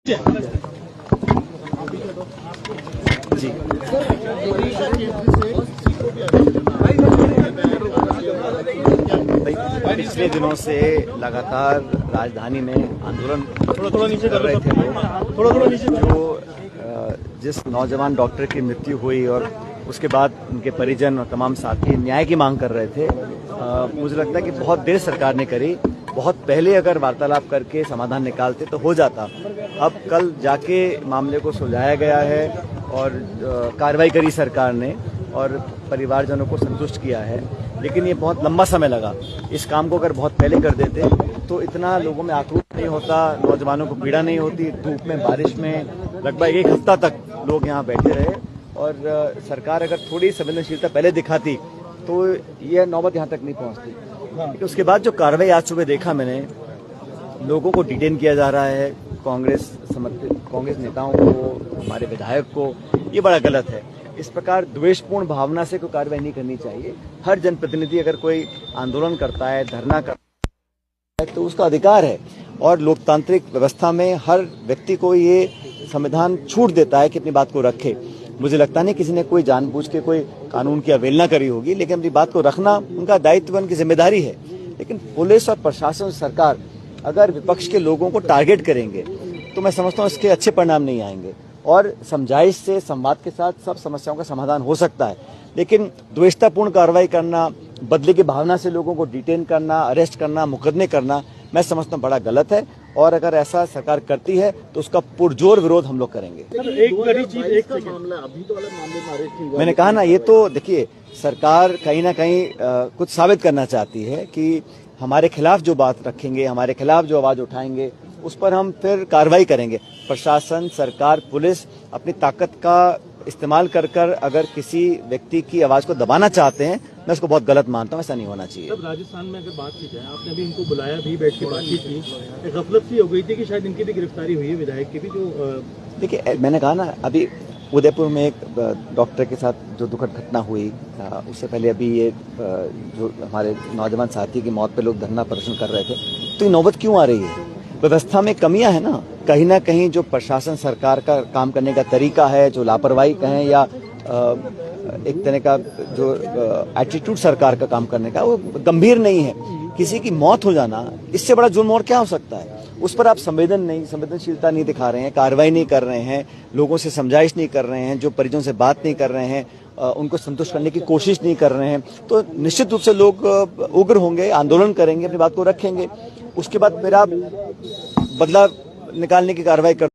जी पिछले दिनों से लगातार राजधानी में आंदोलन कर रहे थे लोग। जो जिस नौजवान डॉक्टर की मृत्यु हुई और उसके बाद उनके परिजन और तमाम साथी न्याय की मांग कर रहे थे, मुझे लगता है कि बहुत देर सरकार ने करी। बहुत पहले अगर वार्तालाप करके समाधान निकालते तो हो जाता। अब कल जाके मामले को सुलझाया गया है और कार्रवाई करी सरकार ने और परिवारजनों को संतुष्ट किया है, लेकिन ये बहुत लंबा समय लगा। इस काम को अगर बहुत पहले कर देते तो इतना लोगों में आक्रोश नहीं होता, नौजवानों को पीड़ा नहीं होती। धूप में, बारिश में लगभग एक हफ्ता तक लोग यहाँ बैठे रहे और सरकार अगर थोड़ी संवेदनशीलता पहले दिखाती तो यह नौबत यहाँ तक नहीं पहुँचती। उसके बाद जो कार्रवाई आज सुबह देखा मैंने, लोगों को डिटेन किया जा रहा है, कांग्रेस नेताओं को, हमारे विधायक को, ये बड़ा गलत है। इस प्रकार द्वेषपूर्ण भावना से कोई कार्रवाई नहीं करनी चाहिए। हर जनप्रतिनिधि अगर कोई आंदोलन करता है, धरना करता है तो उसका अधिकार है और लोकतांत्रिक व्यवस्था में हर व्यक्ति को ये संविधान छूट देता है कि अपनी बात को रखे। मुझे लगता नहीं किसी ने कोई जानबूझ के कोई कानून की अवहेलना करी होगी, लेकिन अपनी बात को रखना उनका दायित्व, उनकी जिम्मेदारी है। लेकिन पुलिस और प्रशासन, सरकार अगर विपक्ष के लोगों को टारगेट करेंगे तो मैं समझता हूँ इसके अच्छे परिणाम नहीं आएंगे और समझाइश से, संवाद के साथ सब समस्याओं का समाधान हो सकता है। लेकिन द्वेषतापूर्ण कार्रवाई करना, बदले की भावना से लोगों को डिटेन करना, अरेस्ट करना, मुकदमे करना, मैं समझता हूँ बड़ा गलत है और अगर ऐसा सरकार करती है तो उसका पुरजोर विरोध हम लोग करेंगे। मैंने कहा ना, ये तो देखिए, सरकार कहीं ना कहीं कुछ साबित करना चाहती है कि हमारे खिलाफ जो बात रखेंगे, हमारे खिलाफ जो आवाज उठाएंगे, उस पर हम फिर कार्रवाई करेंगे। प्रशासन, सरकार, पुलिस अपनी ताकत का इस्तेमाल कर अगर किसी व्यक्ति की आवाज को दबाना चाहते हैं, मैं उसको बहुत गलत मानता हूँ। ऐसा नहीं होना चाहिए। तब राजस्थान में अगर बात की जाए, आपने अभी इनको बुलाया भी, बैठ के बातचीत की, गफलत सी हो गई थी कि शायद इनकी भी गिरफ्तारी हुई है, विधायक की भी। जो देखिए, मैंने कहा ना, अभी उदयपुर में एक डॉक्टर के साथ जो दुखद घटना हुई, उससे पहले अभी ये जो हमारे नौजवान साथी की मौत पे लोग धरना प्रदर्शन कर रहे थे, तो ये नौबत क्यों आ रही है? व्यवस्था में कमियां है ना कहीं जो प्रशासन, सरकार का काम करने का तरीका है, जो लापरवाही कहें या एक तरह का जो एटीट्यूड सरकार का काम करने का, वो गंभीर नहीं है। किसी की मौत हो जाना, इससे बड़ा जुर्म और क्या हो सकता है? उस पर आप संवेदनशीलता नहीं दिखा रहे हैं, कार्रवाई नहीं कर रहे हैं, लोगों से समझाइश नहीं कर रहे हैं, जो परिजनों से बात नहीं कर रहे हैं, उनको संतुष्ट करने की कोशिश नहीं कर रहे हैं, तो निश्चित रूप से लोग उग्र होंगे, आंदोलन करेंगे, अपनी बात को रखेंगे। उसके बाद फिर आप बदला निकालने की कार्रवाई कर